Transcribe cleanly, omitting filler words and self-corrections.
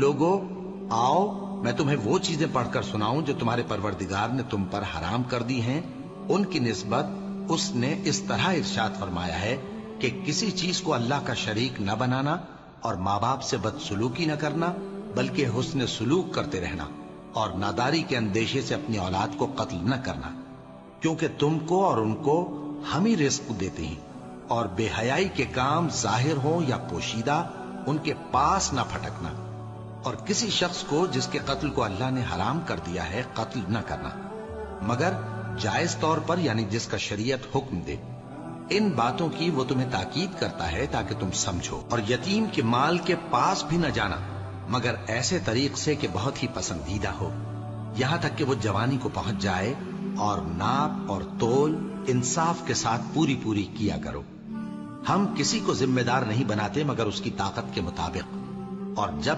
लोगो, आओ मैं तुम्हें वो चीजें पढ़कर सुनाऊं जो तुम्हारे परवरदिगार ने तुम पर हराम कर दी हैं। उनकी निस्बत उसने इस तरह इरशाद फरमाया है कि किसी चीज को अल्लाह का शरीक न बनाना और माँ बाप से बदसलूकी न करना, बल्कि हुस्न सुलूक करते रहना और नादारी के अंदेशे से अपनी औलाद को कत्ल न करना, क्योंकि तुमको और उनको हम ही रिस्क देते हैं। और बेहयाई के काम जाहिर हो या पोशीदा उनके पास न फटकना, और किसी शख्स को जिसके कत्ल को अल्लाह ने हराम कर दिया है कत्ल न करना, मगर जायज तौर पर, यानी जिसका शरीयत हुक्म दे। इन बातों की वो तुम्हें ताकीद करता है ताकि तुम समझो। और यतीम के माल के पास भी न जाना मगर ऐसे तरीक से कि बहुत ही पसंदीदा हो, यहां तक कि वो जवानी को पहुंच जाए, और नाप और तोल इंसाफ के साथ पूरी पूरी किया करो। हम किसी को जिम्मेदार नहीं बनाते मगर उसकी ताकत के मुताबिक, और जब